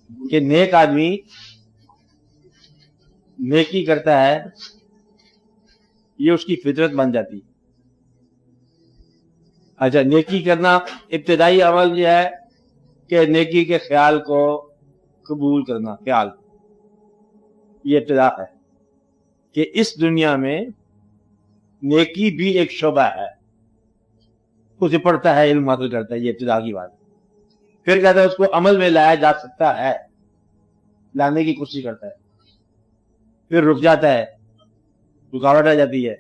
کہ نیک آدمی نیکی کرتا ہے، یہ اس کی فطرت بن جاتی ہے۔ اچھا، نیکی کرنا ابتدائی عمل یہ ہے کہ نیکی کے خیال کو قبول کرنا، خیال، یہ ابتدا ہے کہ اس دنیا میں نیکی بھی ایک شعبہ ہے، اسے پڑھتا ہے، علم حاصل کرتا ہے، یہ ابتدا کی بات ہے۔ پھر کہتا ہے اس کو عمل میں لایا جا سکتا ہے، لانے کی کوشش کرتا ہے، پھر رک جاتا ہے، رکاوٹ آ جاتی ہے،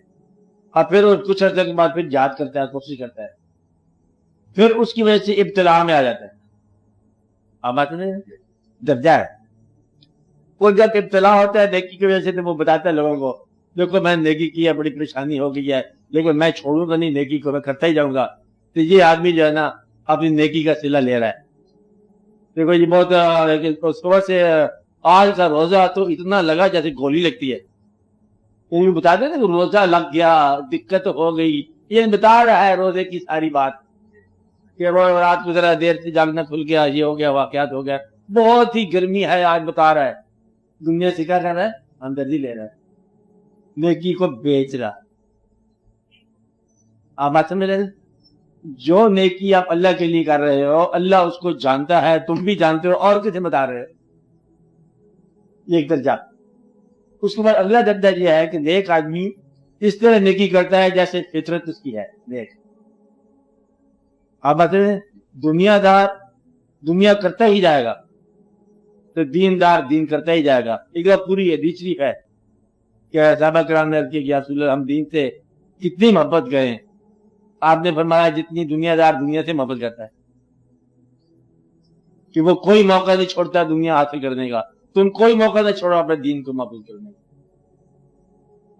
اور پھر کچھ عرصے کے بعد پھر یاد کرتا ہے، کوشش کرتا ہے، پھر اس کی وجہ سے ابتلا میں آ جاتا ہے۔ اب بات نہیں، درجہ ہے۔ وہ جب ابتلا ہوتا ہے نیکی کی وجہ سے تو وہ بتاتا ہے لوگوں کو، دیکھو میں نے نیکی کی ہے، بڑی پریشانی ہو گئی ہے، لیکن میں چھوڑوں گا نہیں نیکی کو، میں کرتا ہی جاؤں گا۔ تو یہ آدمی جو ہے نا اپنی نیکی کا صلہ لے رہا ہے۔ دیکھو یہ بہت، لیکن صبح سے آج کا روزہ تو اتنا لگا جیسے گولی لگتی ہے۔ وہ بتاتے ہیں نا کہ روزہ لگ گیا، دقت ہو گئی، یہ بتا رہا ہے روزے کی ساری بات کہ رات کو ذرا دیر سے جاگنا کھل گیا، یہ ہو گیا، واقعات ہو گیا، بہت ہی گرمی ہے آج، بتا رہا ہے۔ دنیا سے کیا کر رہا ہے؟ ہمدردی لے رہا ہے، نیکی کو بیچ رہا۔ آپ بات سمجھ رہے ہیں؟ جو نیکی آپ اللہ کے لیے کر رہے ہو، اللہ اس کو جانتا ہے، تم بھی جانتے ہو، اور کسے بتا رہے ہو؟ یہ ایک درجہ۔ اس کے بعد اگلا درجہ یہ ہے کہ نیک آدمی اس طرح نیکی کرتا ہے جیسے فطرت اس کی ہے، نیک۔ آپ بات سمجھ رہے ہیں؟ دنیا دار دنیا کرتا ہی جائے گا، تو دیندار دین کرتا ہی جائے گا۔ ایک بات پوری ہے، دوسری ہے کہ صحابہ کرام نے عرض کیا کہ یا رسول اللہ ہم دین سے کتنی محبت کریں؟ آپ نے فرمایا جتنی دنیا دار دنیا سے محبت کرتا ہے، کہ وہ کوئی موقع نہیں چھوڑتا دنیا حاصل کرنے کا، تم کوئی موقع نہ چھوڑو اپنے دین کو محفوظ کرنے کا۔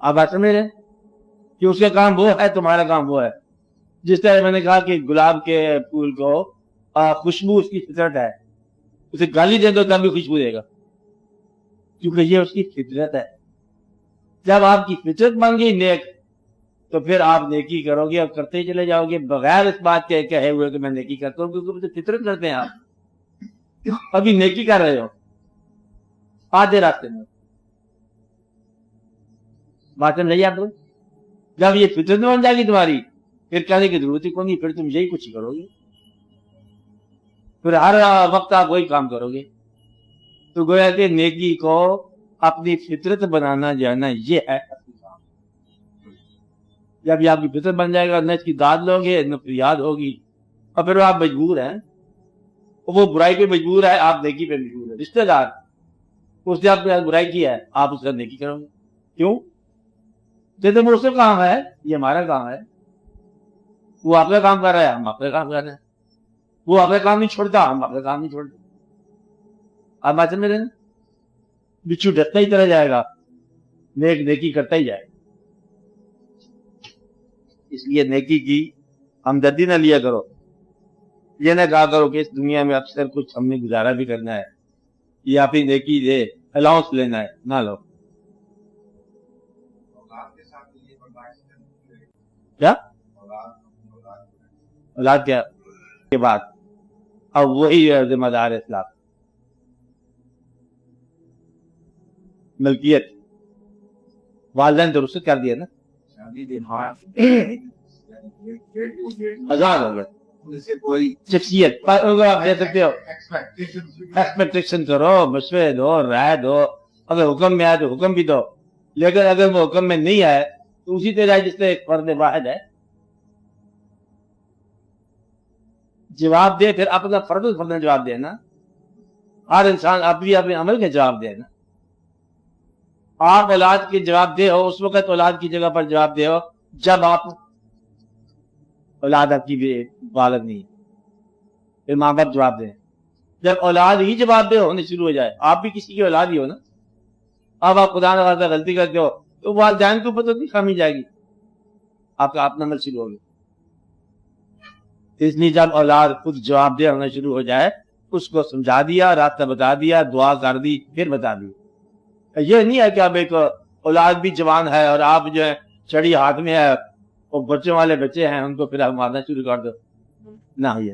آپ بات سمجھ رہے ہیں کہ اس کا کام وہ ہے، تمہارا کام وہ ہے۔ جس طرح میں نے کہا کہ گلاب کے پھول کو خوشبو اس کی فطرت ہے، اسے گالی دے دو تب بھی خوشبو دے گا، کیونکہ یہ اس کی فطرت ہے۔ جب آپ کی فطرت بن گئی نیک، تو پھر آپ نیکی کرو گے اور کرتے ہی چلے جاؤ گے بغیر اس بات کے کہے ہوئے کہ میں نیکی کرتا ہوں، کیونکہ فطرت کرتے ہیں آپ، ابھی نیکی کر رہے ہو آدھے راستے میں۔ بات سمجھ رہی ہے آپ کو؟ جب یہ فطرت بن جائے گی تمہاری، پھر کہنے کی ضرورت ہی نہیں، پھر تم یہی کچھ کرو گے، پھر ہر وقت آپ وہی کام کرو گے۔ تو گویا کہ نیکی کو اپنی فطرت بنانا جو ہے نا، یہ ہے۔ جب یہ آپ کی فطرت بن جائے گا، نہ اس کی داد لو گے نہ فریاد ہوگی، اور پھر آپ مجبور ہیں، وہ برائی پہ مجبور ہے، آپ نیکی پہ مجبور ہے۔ رشتہ دار اس نے آپ کے ساتھ برائی کی ہے، آپ اس کا نیکی کرو گے، کیوں؟ جیسے وہ اس کا کام ہے، یہ ہمارا کام ہے۔ وہ آپ کا کام کر رہا ہے، ہم آپ کا کام کر رہے ہیں۔ وہ آپ کا کام نہیں چھوڑتا، ہم آپ کا کام نہیں چھوڑتے۔ آپ بات سمجھ رہے ہیں؟ بچھو ڈرتا ہی چلا جائے گا، نیک نیکی کرتا ہی جائے گا۔ اس لیے نیکی کی ہمدردی نہ لیا کرو، یہ نہ کہا کرو کہ اس دنیا میں اکثر کچھ ہم نے گزارا بھی کرنا ہے، یہ آپ ہی نیکی دے الاؤنس لینا ہے، نہ لو۔ کیا اولاد کیا کے بعد اب وہی ذمہ دار اسلام، ملکیت، والدین تو رخصت کر دیا نا، آزاد ہو گئے۔ شخصیت دے سکتے ہو، ایکسپیکٹیشن کرو، مشورے دو، رائے دو، اگر حکم میں آئے تو حکم بھی دو، لیکن اگر وہ حکم میں نہیں آئے تو اسی طرح جس سے ایک فرد واحد ہے جواب دے، پھر اپنا فرد جواب دے نا۔ ہر انسان اپنی اپنے عمل کے جواب دے نا۔ آپ اولاد کے جواب دے ہو، اس وقت اولاد کی جگہ پر جواب دے ہو جب آپ اولاد آپ کی بالغ نہیں ہے، پھر ماں باپ جواب دیں۔ جب اولاد ہی جواب دے ہونے شروع ہو جائے، آپ بھی کسی کی اولاد ہی ہو نا، اب آپ خدا نہ خاصہ غلطی کرتے ہو تو والدین کو پتہ نہیں خامی جائے گی، آپ کا اپنا عمل شروع ہوگا۔ اس لیے جب اولاد خود جواب دے ہونا شروع ہو جائے، اس کو سمجھا دیا، راستہ بتا دیا، دعا کر دی، پھر بتا دی۔ یہ نہیں ہے کہ اب ایک اولاد بھی جوان ہے اور آپ جو ہے چھڑی ہاتھ میں ہے، وہ بچوں والے بچے ہیں، ان کو پھر آپ مارنا شروع کر دو، نہ۔ یہ